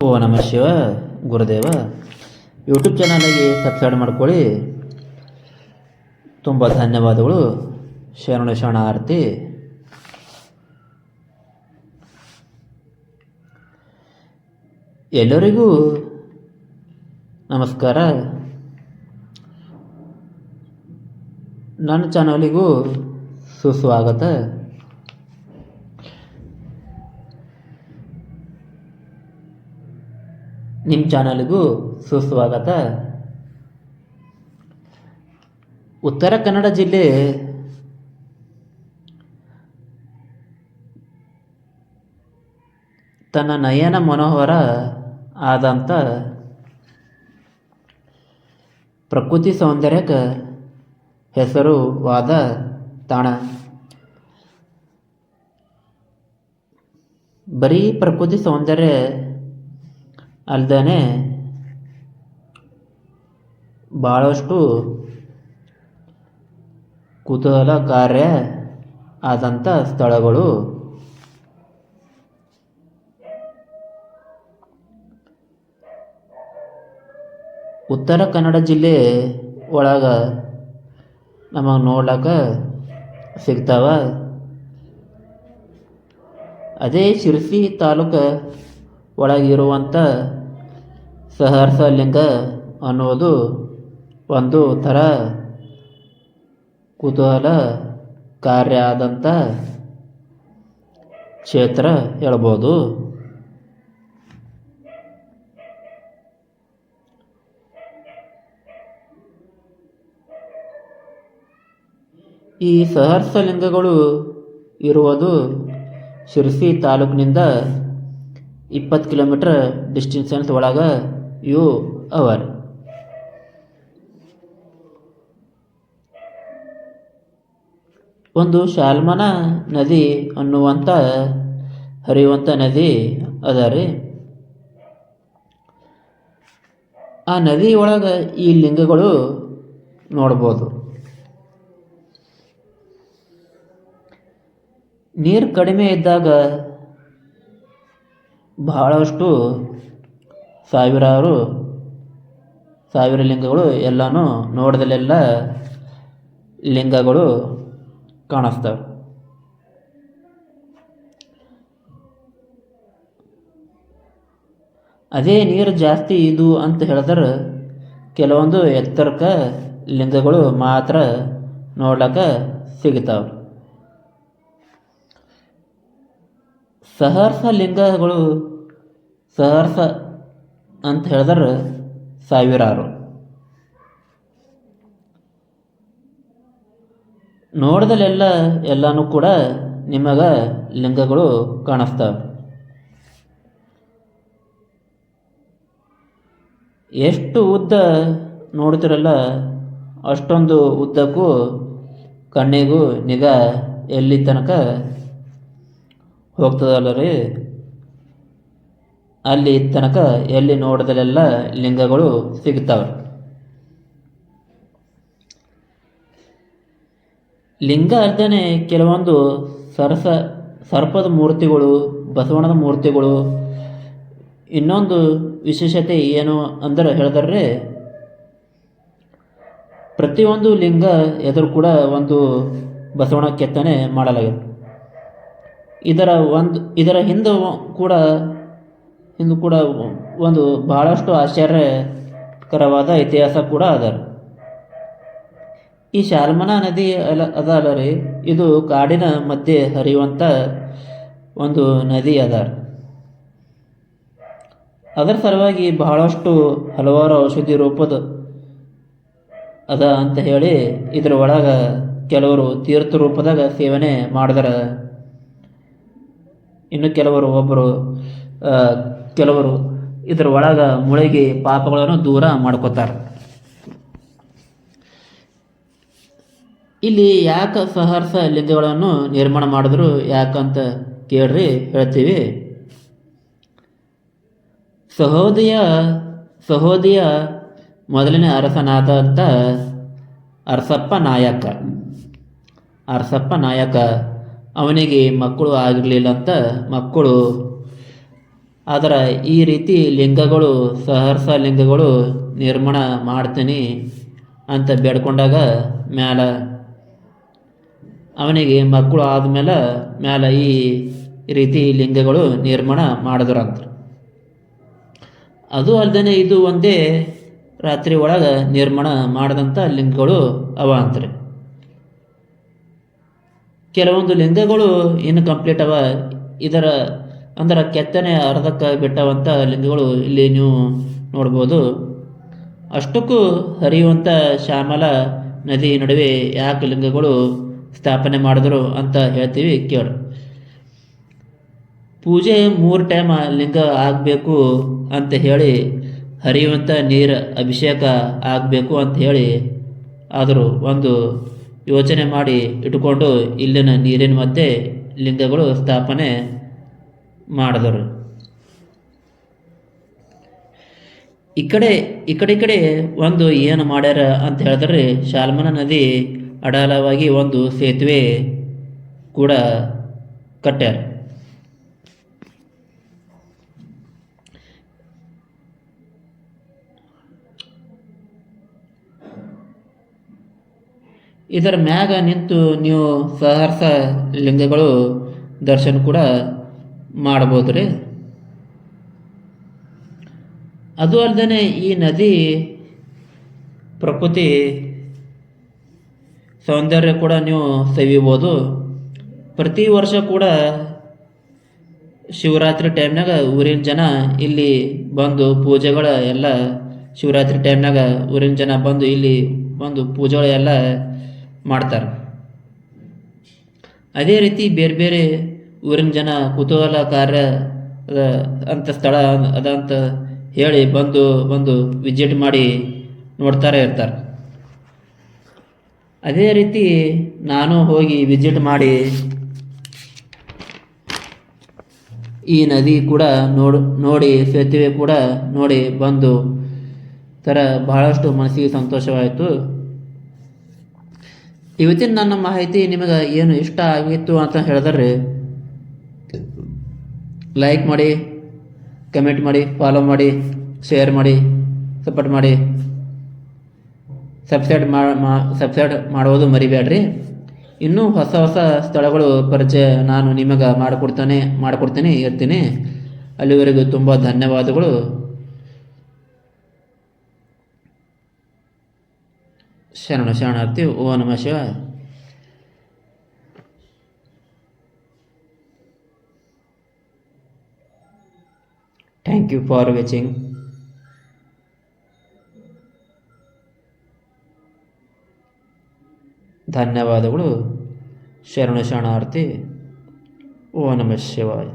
ಓ ನಮಃ ಶಿವ ಗುರುದೇವ. ಯೂಟ್ಯೂಬ್ ಚಾನಲ್ಗೆ ಸಬ್ಸ್ಕ್ರೈಬ್ ಮಾಡ್ಕೊಳ್ಳಿ. ತುಂಬ ಧನ್ಯವಾದಗಳು. ಶರಣಾರ್ಥಿ. ಎಲ್ಲರಿಗೂ ನಮಸ್ಕಾರ. ನನ್ನ ಚಾನಲಿಗೂ ಸುಸ್ವಾಗತ. ನಿಮ್ಮ ಚಾನಲ್ಗೂ ಸುಸ್ವಾಗತ. ಉತ್ತರ ಕನ್ನಡ ಜಿಲ್ಲೆ ತನ್ನ ನಯನ ಮನೋಹರ ಆದಂಥ ಪ್ರಕೃತಿ ಸೌಂದರ್ಯಕ್ಕೆ ಹೆಸರುವಾದ ತಾಣ. ಬರೀ ಪ್ರಕೃತಿ ಸೌಂದರ್ಯ ಅಲ್ಲದೇ ಭಾಳಷ್ಟು ಕುತೂಹಲಕಾರಿ ಆದಂಥ ಸ್ಥಳಗಳು. ಉತ್ತರ ಕನ್ನಡ ಜಿಲ್ಲೆ ಒಳಗೆ ನಮಗೆ ನೋಡ್ಲಿಕ್ಕೆ ಸಿಗ್ತಾವ. ಅದೇ ಶಿರಸಿ ತಾಲೂಕು ಒಳಗಿರುವಂಥ ಸಹಸ್ರಲಿಂಗ ಅನ್ನೋದು ಒಂದು ಥರ ಕುತೂಹಲಕಾರಿ ಆದಂಥ ಕ್ಷೇತ್ರ ಹೇಳ್ಬೋದು. ಈ ಸಹಸ್ರಲಿಂಗಗಳು ಇರುವುದು ಶಿರಸಿ ತಾಲೂಕಿನಿಂದ 20 ಕಿಲೋಮೀಟರ್ ಡಿಸ್ಟೆನ್ಸ್ ಒಳಗೆ ಇವು ಅವ. ಒಂದು ಶಾಲ್ಮಲ ನದಿ ಅನ್ನುವಂಥ ಹರಿಯುವಂಥ ನದಿ ಅದ ರೀ. ಆ ನದಿ ಒಳಗೆ ಈ ಲಿಂಗಗಳು ನೋಡ್ಬೋದು. ನೀರು ಕಡಿಮೆ ಇದ್ದಾಗ ಬಹಳಷ್ಟು ಸಾವಿರ ಲಿಂಗಗಳು ಎಲ್ಲನೂ ನೋಡಿದಲ್ಲೆಲ್ಲ ಲಿಂಗಗಳು ಕಾಣಿಸ್ತವೆ. ಅದೇ ನೀರು ಜಾಸ್ತಿ ಇದು ಅಂತ ಹೇಳಿದ್ರೆ ಕೆಲವೊಂದು ಎತ್ತರಕ್ಕೆ ಲಿಂಗಗಳು ಮಾತ್ರ ನೋಡ್ಲಿಕ್ಕೆ ಸಿಗ್ತಾವೆ. ಸಹಸ್ರ ಲಿಂಗಗಳು ಸಹಸ್ರ ಅಂತ ಹೇಳಿದ್ರೆ ಸಾವಿರಾರು. ನೋಡಿದಲ್ಲೆಲ್ಲ ಎಲ್ಲನೂ ಕೂಡ ನಿಮಗೆ ಲಿಂಗಗಳು ಕಾಣಿಸ್ತವೆ. ಎಷ್ಟು ಉದ್ದ ನೋಡ್ತಿರಲ್ಲ ಅಷ್ಟೊಂದು ಉದ್ದಕ್ಕೂ ಕಣ್ಣಿಗೂ ನಿಗಾ ಎಲ್ಲಿ ತನಕ ಹೋಗ್ತದಲ್ಲ ರೀ, ಅಲ್ಲಿ ತನಕ ಎಲ್ಲಿ ನೋಡಿದಲ್ಲೆಲ್ಲ ಲಿಂಗಗಳು ಸಿಗ್ತವೆ. ಲಿಂಗ ಅಲ್ಲದೆ ಕೆಲವೊಂದು ಸರ್ಪದ ಮೂರ್ತಿಗಳು, ಬಸವಣ್ಣನ ಮೂರ್ತಿಗಳು. ಇನ್ನೊಂದು ವಿಶೇಷತೆ ಏನು ಅಂದ್ರೆ ಹೇಳಿದ್ರೆ ಪ್ರತಿಯೊಂದು ಲಿಂಗ ಎದುರು ಕೂಡ ಒಂದು ಬಸವಣ್ಣ ಕೆತ್ತನೆ ಮಾಡಲಾಗಿದೆ. ಇದರ ಹಿಂದೆ ಕೂಡ ಒಂದು ಬಹಳಷ್ಟು ಆಶ್ಚರ್ಯಕರವಾದ ಇತಿಹಾಸ ಕೂಡ ಅದ. ಈ ಶಾಲ್ಮಲಾ ನದಿ ಅದಲ್ಲ ರೀ, ಇದು ಕಾಡಿನ ಮಧ್ಯೆ ಹರಿಯುವಂಥ ಒಂದು ನದಿ ಅದ. ಅದರ ಸಲುವಾಗಿ ಬಹಳಷ್ಟು ಹಲವಾರು ಔಷಧಿ ರೂಪದ ಅದ ಅಂತ ಹೇಳಿ ಇದರ ಒಳಗೆ ಕೆಲವರು ತೀರ್ಥ ರೂಪದಾಗ ಸೇವನೆ ಮಾಡಿದಾರ. ಇನ್ನು ಕೆಲವರು ಇದರ ಒಳಗೆ ಮುಳುಗಿ ಪಾಪಗಳನ್ನು ದೂರ ಮಾಡ್ಕೋತಾರೆ. ಇಲ್ಲಿ ಯಾಕೆ ಸಹಸ್ರ ಲಿಂಗಗಳನ್ನು ನಿರ್ಮಾಣ ಮಾಡಿದ್ರು ಯಾಕಂತ ಕೇಳ್ರಿ, ಹೇಳ್ತೀವಿ. ಸಹೋದಿಯ ಮೊದಲನೇ ಅರಸನಾದಂಥ ಅರಸಪ್ಪ ನಾಯಕ ಅವನಿಗೆ ಮಕ್ಕಳು ಆಗಿರಲಿಲ್ಲ ಅಂತ ಮಕ್ಕಳು ಆದರೆ ಈ ರೀತಿ ಲಿಂಗಗಳು ಸಹರ್ಸ ಲಿಂಗಗಳು ನಿರ್ಮಾಣ ಮಾಡ್ತೀನಿ ಅಂತ ಬೇಡ್ಕೊಂಡಾಗ ಮ್ಯಾಲ ಅವನಿಗೆ ಮಕ್ಕಳು ಆದಮೇಲೆ ಮ್ಯಾಲ ಈ ರೀತಿ ಲಿಂಗಗಳು ನಿರ್ಮಾಣ ಮಾಡಿದ್ರಂತ. ಅದು ಅಲ್ಲದೆ ಇದು ಒಂದೇ ರಾತ್ರಿ ಒಳಗೆ ನಿರ್ಮಾಣ ಮಾಡಿದಂಥ ಲಿಂಗಗಳು ಅವ ಅಂತಾರೆ. ಕೆಲವೊಂದು ಲಿಂಗಗಳು ಇನ್ನು ಕಂಪ್ಲೀಟ್ ಅವ. ಇದರ ಅಂದ್ರೆ ಕೆತ್ತನೆ ಅರ್ಧಕ್ಕೆ ಬಿಟ್ಟವಂಥ ಲಿಂಗಗಳು ಇಲ್ಲಿ ನೀವು ನೋಡ್ಬೋದು. ಅಷ್ಟಕ್ಕೂ ಹರಿಯುವಂಥ ಶ್ಯಾಮಲ ನದಿ ನಡುವೆ ಯಾಕೆ ಲಿಂಗಗಳು ಸ್ಥಾಪನೆ ಮಾಡಿದ್ರು ಅಂತ ಹೇಳ್ತೀವಿ ಕೇಳು. ಪೂಜೆ 3 ಟೈಮ್ ಲಿಂಗ ಆಗಬೇಕು ಅಂತ ಹೇಳಿ, ಹರಿಯುವಂಥ ನೀರು ಅಭಿಷೇಕ ಆಗಬೇಕು ಅಂತ ಹೇಳಿ ಆದರೂ ಒಂದು ಯೋಚನೆ ಮಾಡಿ ಇಟ್ಕೊಂಡು ಇಲ್ಲಿನ ನೀರಿನ ಮಧ್ಯೆ ಲಿಂಗಗಳು ಸ್ಥಾಪನೆ ಮಾಡಿದರು. ಈ ಕಡೆ ಒಂದು ಏನು ಮಾಡ್ಯಾರ ಅಂತ ಹೇಳಿದ್ರೆ, ಶಾಲ್ಮಲ ನದಿ ಅಡಾಲವಾಗಿ ಒಂದು ಸೇತುವೆ ಕೂಡ ಕಟ್ಟ್ಯಾರ. ಇದರ ಮ್ಯಾಗ ನಿಂತು ನೀವು ಸಹರ್ಸ ಲಿಂಗಗಳು ದರ್ಶನ ಕೂಡ ಮಾಡ್ಬೋದು ರೀ. ಅದು ಅಲ್ಲದೆ ಈ ನದಿ ಪ್ರಕೃತಿ ಸೌಂದರ್ಯ ಕೂಡ ನೀವು ಸವಿಬೋದು. ಪ್ರತಿ ವರ್ಷ ಕೂಡ ಶಿವರಾತ್ರಿ ಟೈಮ್ನಾಗ ಊರಿನ ಜನ ಇಲ್ಲಿ ಬಂದು ಪೂಜೆಗಳ ಎಲ್ಲ ಶಿವರಾತ್ರಿ ಟೈಮ್ನಾಗ ಊರಿನ ಜನ ಬಂದು ಇಲ್ಲಿ ಬಂದು ಪೂಜೆಗಳು ಎಲ್ಲ ಮಾಡ್ತಾರೆ. ಅದೇ ರೀತಿ ಬೇರೆ ಬೇರೆ ಊರಿನ ಜನ ಕುತೂಹಲ ಕಾರ್ಯ ಅಂತ ಸ್ಥಳ ಅದಂತ ಹೇಳಿ ಬಂದು ವಿಸಿಟ್ ಮಾಡಿ ನೋಡ್ತಾರೆ ಇರ್ತಾರೆ. ಅದೇ ರೀತಿ ನಾನು ಹೋಗಿ ವಿಸಿಟ್ ಮಾಡಿ ಈ ನದಿ ಕೂಡ ನೋಡಿ ಸೇತುವೆ ಕೂಡ ನೋಡಿ ಬಂದು ಥರ ಬಹಳಷ್ಟು ಮನಸ್ಸಿಗೆ ಸಂತೋಷವಾಯಿತು. ಇವತ್ತಿನ ನನ್ನ ಮಾಹಿತಿ ನಿಮಗೆ ಏನು ಇಷ್ಟ ಆಗಿತ್ತು ಅಂತ ಹೇಳಿದ್ರೆ ಲೈಕ್ ಮಾಡಿ, ಕಮೆಂಟ್ ಮಾಡಿ, ಫಾಲೋ ಮಾಡಿ, ಶೇರ್ ಮಾಡಿ, ಸಪೋರ್ಟ್ ಮಾಡಿ, ಸಬ್ಸ್ಕ್ರೈಬ್ ಮಾಡೋದು ಮರಿಬೇಡ್ರಿ. ಇನ್ನೂ ಹೊಸ ಸ್ಥಳಗಳು ಪರಿಚಯ ನಾನು ನಿಮಗೆ ಮಾಡಿಕೊಡ್ತೀನಿ ಇರ್ತೀನಿ. ಅಲ್ಲಿವರೆಗೂ ತುಂಬ ಧನ್ಯವಾದಗಳು. ಶರಣಾರ್ಥಿ. ಓ ನಮಃ ಶಿವಾಯ. Thank you for watching. ಧನ್ಯವಾದಗಳು. ಶರಣಾರ್ಥಿ. ಓ ನಮಃ ಶಿವಾಯ.